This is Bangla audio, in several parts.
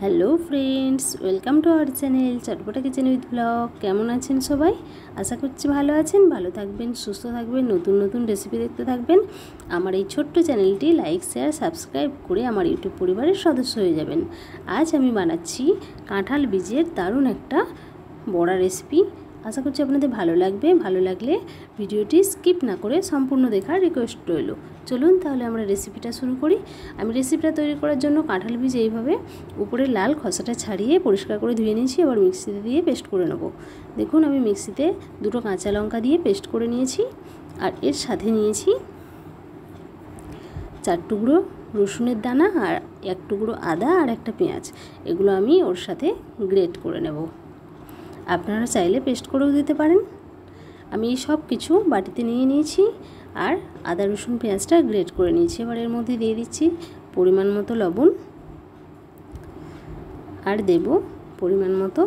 Hello friends, welcome to our channel Chatpata kitchen with blog. কেমন আছেন সবাই? আশা করছি ভালো আছেন, ভালো থাকবেন, সুস্থ থাকবেন, নতুন নতুন রেসিপি দেখতে থাকবেন। আমার এই ছোট্ট চ্যানেলটি লাইক, শেয়ার, সাবস্ক্রাইব করে আমার ইউটিউব পরিবারের সদস্য হয়ে যাবেন। আজ আমি বানাচ্ছি কাঁঠাল বীজের দারুণ একটা বড়া রেসিপি। আশা করছি আপনাদের ভালো লাগবে। ভালো লাগলে ভিডিওটি স্কিপ না করে সম্পূর্ণ দেখার রিকোয়েস্ট রইল। চলুন তাহলে আমরা রেসিপিটা শুরু করি। আমি রেসিপিটা তৈরি করার জন্য কাঁঠাল বীজ এইভাবে উপরের লাল খোসাটা ছাড়িয়ে পরিষ্কার করে ধুয়ে নিয়েছি। এবার মিক্সিতে দিয়ে পেস্ট করে নেব। দেখুন আমি মিক্সিতে দুটো কাঁচা লঙ্কা দিয়ে পেস্ট করে নিয়েছি, আর এর সাথে নিয়েছি 4 টুকরো রসুনের দানা আর 1 টুকরো আদা আর একটা পেঁয়াজ। এগুলো আমি ওর সাথে গ্রেট করে নেব। আপনারা চাইলে পেস্ট করেও দিতে পারেন। আমি এই সব কিছু বাটিতে নিয়ে নিয়েছি আর আদা রসুন পেঁয়াজটা গ্রেট করে নিয়েছি। এবার এর মধ্যে দিয়ে দিচ্ছি পরিমাণ মতো লবণ, আর দেব পরিমাণ মতো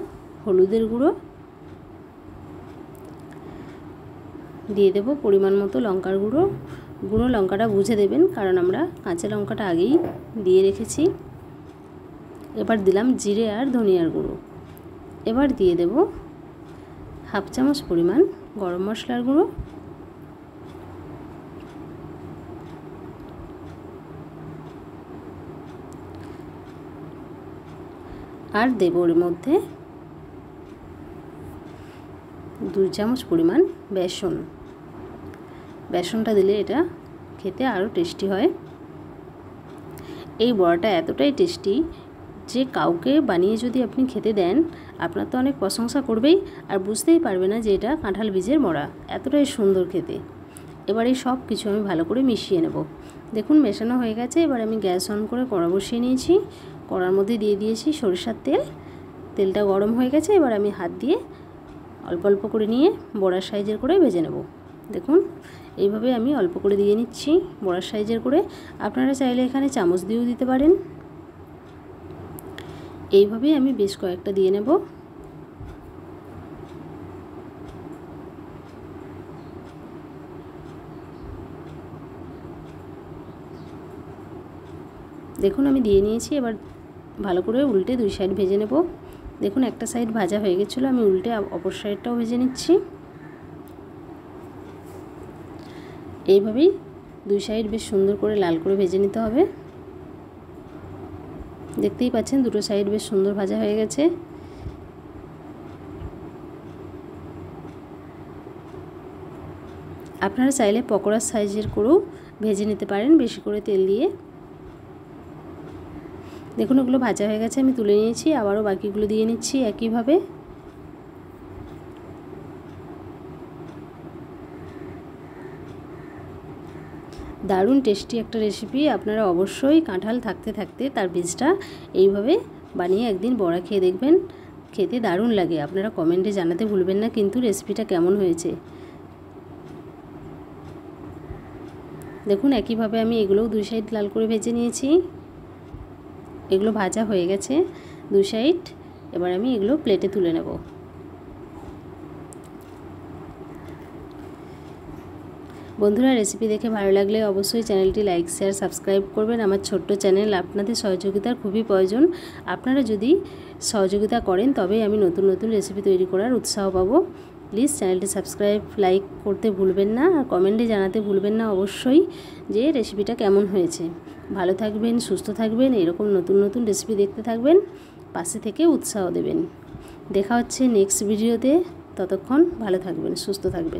হলুদের গুঁড়ো, দিয়ে দেব পরিমাণ মতো লঙ্কার গুঁড়ো। লঙ্কাটা বুঝে দেবেন, কারণ আমরা কাঁচা লঙ্কাটা আগেই দিয়ে রেখেছি। এবার দিলাম জিরে আর ধনিয়ার গুঁড়ো। এবার দিয়ে দেব হাফ চামচ পরিমাণ গরম মশলার গুঁড়ো, আর দেব ওর মধ্যে 2 চামচ পরিমাণ বেসন। বেসনটা দিলে এটা খেতে আরও টেস্টি হয়। এই বড়াটা এতটাই টেস্টি যে কাউকে বানিয়ে যদি আপনি খেতে দেন, আপনার তো অনেক প্রশংসা করবেই, আর বুঝতেই পারবে না যে এটা কাঁঠাল বীজের বড়া। এতটাই সুন্দর খেতে। এবার এই সব কিছু আমি ভালো করে মিশিয়ে নেব। দেখুন মেশানো হয়ে গেছে। এবার আমি গ্যাস অন করে কড়া বসিয়ে নিয়েছি। কড়ার মধ্যে দিয়ে দিয়েছি সরিষার তেল। তেলটা গরম হয়ে গেছে। এবার আমি হাত দিয়ে অল্প অল্প করে নিয়ে বড়ার সাইজের করে ভেজে নেব। দেখুন এইভাবে আমি অল্প করে দিয়ে নিচ্ছি বড়ার সাইজের করে। আপনারা চাইলে এখানে চামচ দিয়েও দিতে পারেন। এইভাবেই আমি বেশ কয়েকটা দিয়ে নেব। দেখুন আমি দিয়ে নিয়েছি। এবার ভালো করে উল্টে 2 সাইড ভেজে নেব। দেখুন একটা সাইড ভাজা হয়ে গেছিলো, আমি উল্টে অপর সাইডটাও ভেজে নিচ্ছি। এইভাবেই 2 সাইড বেশ সুন্দর করে লাল করে ভেজে নিতে হবে। দেখতেই পাচ্ছেন দুটো সাইড বেশ সুন্দর ভাজা হয়ে গেছে। আপনারা চাইলে পকোড়ার সাইজের করেও ভেজে নিতে পারেন, বেশি করে তেল দিয়ে। দেখুন ওগুলো ভাজা হয়ে গেছে, আমি তুলে নিয়েছি। আবারও বাকিগুলো দিয়ে নিচ্ছি একইভাবে। দারুণ টেস্টি একটা রেসিপি। আপনারা অবশ্যই কাঁঠাল থাকতে থাকতে তার বীজটা এইভাবে বানিয়ে একদিন বড়া খেয়ে দেখবেন, খেতে দারুণ লাগে। আপনারা কমেন্টে জানাতে ভুলবেন না কিন্তু রেসিপিটা কেমন হয়েছে। দেখুন একইভাবে আমি এগুলোও 2 সাইড লাল করে ভেজে নিয়েছি। এগুলো ভাজা হয়ে গেছে 2 সাইড। এবার আমি এগুলো প্লেটে তুলে নেব। বন্ধুরা রেসিপি দেখে ভালো লাগলে অবশ্যই চ্যানেলটি লাইক, শেয়ার, সাবস্ক্রাইব করবেন। আমার ছোট্ট চ্যানেল, আপনাদের সহযোগিতার খুবই প্রয়োজন। আপনারা যদি সহযোগিতা করেন তবেই আমি নতুন নতুন রেসিপি তৈরি করার উৎসাহ পাবো। প্লিজ চ্যানেলটি সাবস্ক্রাইব, লাইক করতে ভুলবেন না, আর কমেন্টে জানাতে ভুলবেন না অবশ্যই যে রেসিপিটা কেমন হয়েছে। ভালো থাকবেন, সুস্থ থাকবেন, এরকম নতুন নতুন রেসিপি দেখতে থাকবেন, পাশে থেকে উৎসাহ দেবেন। দেখা হচ্ছে নেক্সট ভিডিওতে। ততক্ষণ ভালো থাকবেন, সুস্থ থাকবেন।